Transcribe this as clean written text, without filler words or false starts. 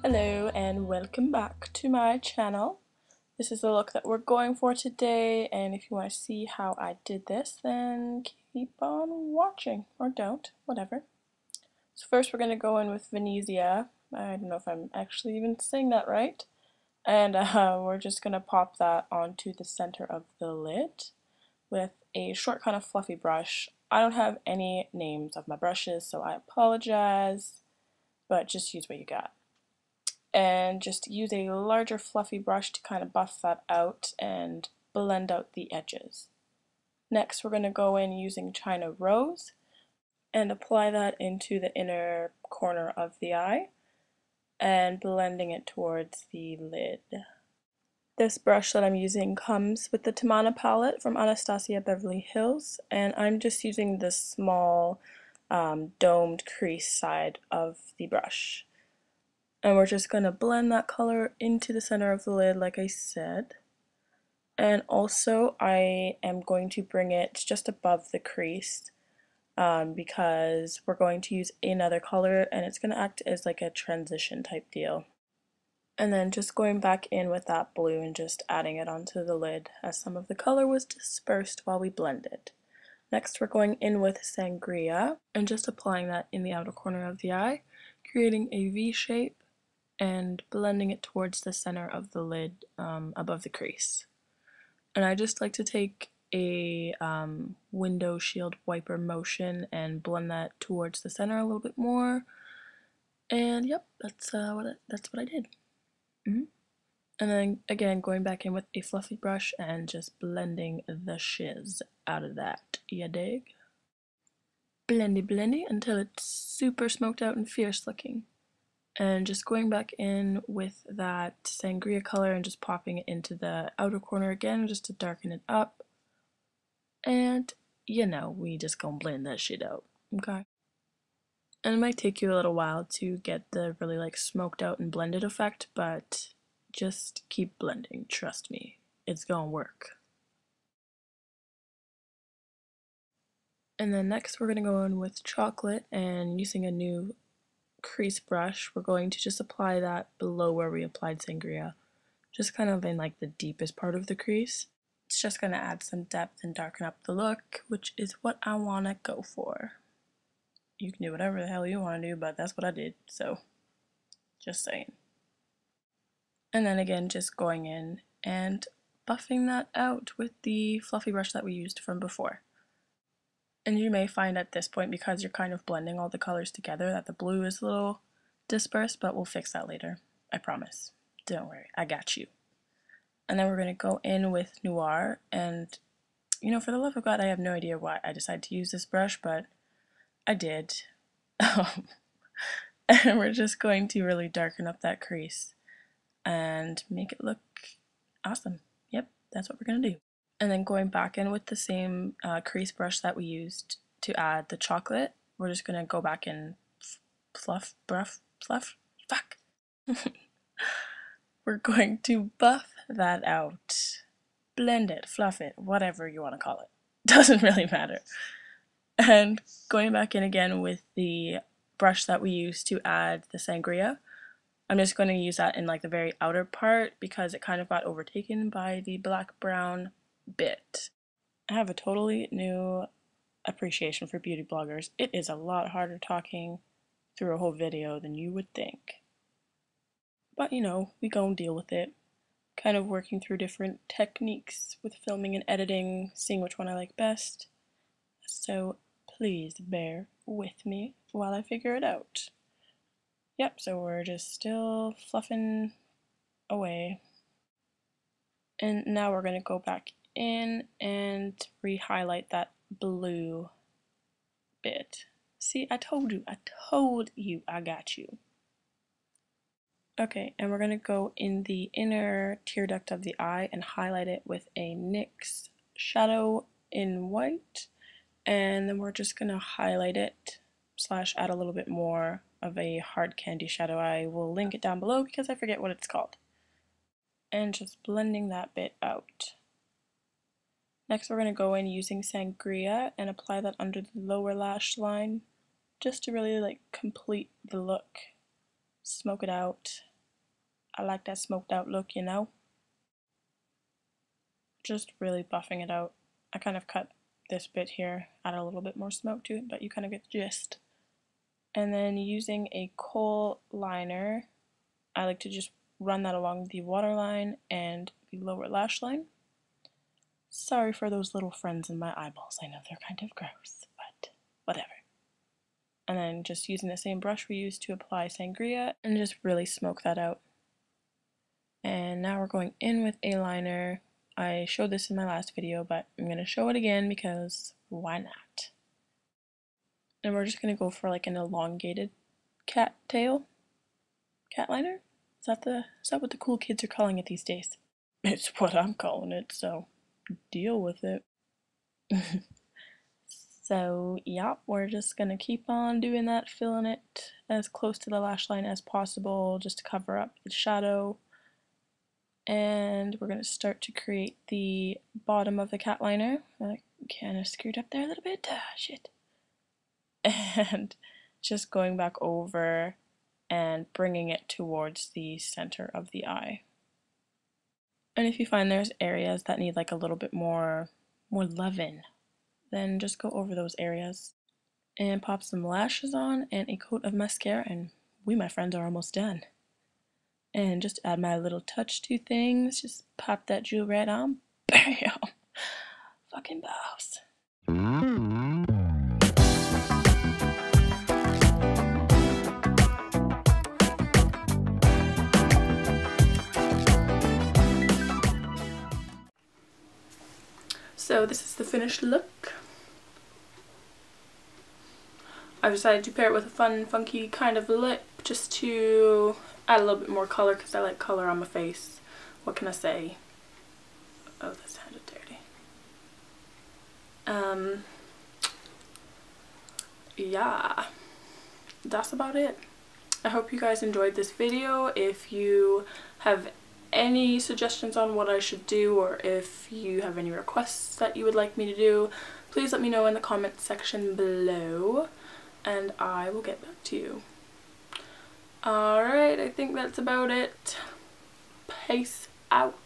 Hello and welcome back to my channel. This is the look that we're going for today, and if you want to see how I did this, then keep on watching, or don't, whatever. So first we're going to go in with Venezia. I don't know if I'm actually even saying that right. And we're just going to pop that onto the center of the lid with a short kind of fluffy brush. I don't have any names of my brushes, so I apologize, but just use what you got. And just use a larger fluffy brush to kind of buff that out and blend out the edges. Next we're going to go in using China Rose and apply that into the inner corner of the eye and blending it towards the lid. This brush that I'm using comes with the Tamanna palette from Anastasia Beverly Hills, and I'm just using the small domed crease side of the brush. And we're just going to blend that color into the center of the lid like I said. And also I am going to bring it just above the crease because we're going to use another color and it's going to act as like a transition type deal. And then just going back in with that blue and just adding it onto the lid as some of the color was dispersed while we blended. Next we're going in with Sangria and just applying that in the outer corner of the eye, creating a V shape and blending it towards the center of the lid above the crease. And I just like to take a window shield wiper motion and blend that towards the center a little bit more. And yep, that's what I did. And then again, going back in with a fluffy brush and just blending the shiz out of that. Ya dig? Blendy blendy until it's super smoked out and fierce looking. And just going back in with that sangria color and just popping it into the outer corner again just to darken it up. And you know, we just gonna blend that shit out, okay? And it might take you a little while to get the really like smoked out and blended effect, but just keep blending, trust me, it's gonna work. And then next we're gonna go in with chocolate, and using a new crease brush, we're going to just apply that below where we applied sangria, just kind of in like the deepest part of the crease. It's just going to add some depth and darken up the look, which is what I want to go for. You can do whatever the hell you want to do, but that's what I did, so just saying. And then again, just going in and buffing that out with the fluffy brush that we used from before. And you may find at this point, because you're kind of blending all the colors together, that the blue is a little dispersed, but we'll fix that later. I promise. Don't worry, I got you. And then we're going to go in with Noir, and you know, for the love of God, I have no idea why I decided to use this brush, but I did. And we're just going to really darken up that crease and make it look awesome. Yep, that's what we're going to do. And then going back in with the same crease brush that we used to add the chocolate, we're just going to go back in fluff. Fuck. We're going to buff that out. Blend it, fluff it, whatever you want to call it. Doesn't really matter. And going back in again with the brush that we used to add the sangria, I'm just going to use that in like the very outer part because it kind of got overtaken by the black-brown bit. I have a totally new appreciation for beauty bloggers. It is a lot harder talking through a whole video than you would think. But you know, we gon' deal with it. Kind of working through different techniques with filming and editing, seeing which one I like best. So please bear with me while I figure it out. Yep, so we're just still fluffing away. And now we're going to go back in and re-highlight that blue bit. See, I told you, I got you. Okay, and we're going to go in the inner tear duct of the eye and highlight it with a NYX shadow in white. And then we're just going to highlight it / add a little bit more of a hard candy shadow. I will link it down below because I forget what it's called. And just blending that bit out. Next we're going to go in using Sangria and apply that under the lower lash line just to really like complete the look. Smoke it out I like that smoked out look, you know? Just really buffing it out. I kind of cut this bit here, add a little bit more smoke to it, but you kind of get the gist. And then using a kohl liner, I like to just run that along the waterline and the lower lash line. Sorry for those little friends in my eyeballs. I know they're kind of gross, but whatever. And then just using the same brush we used to apply sangria and just really smoke that out. And now we're going in with a liner. I showed this in my last video, but I'm going to show it again because why not? And we're just going to go for like an elongated cat tail. Cat liner? Is that what the cool kids are calling it these days? It's what I'm calling it, so deal with it. So yeah, we're just gonna keep on doing that, filling it as close to the lash line as possible just to cover up the shadow. And we're gonna start to create the bottom of the cat liner. I kind of screwed up there a little bit. Shit. And just going back over and bringing it towards the center of the eye. And if you find there's areas that need like a little bit more loving, then just go over those areas and pop some lashes on and a coat of mascara, and we, my friends, are almost done. And just add my little touch to things, just pop that jewel right on. Bam! Fucking boss. So this is the finished look. I decided to pair it with a fun, funky kind of lip just to add a little bit more color because I like color on my face. What can I say? Oh, this sounded dirty. Yeah, that's about it. I hope you guys enjoyed this video. If you have any suggestions on what I should do, or if you have any requests that you would like me to do, please let me know in the comment section below and I will get back to you. Alright, I think that's about it. Peace out.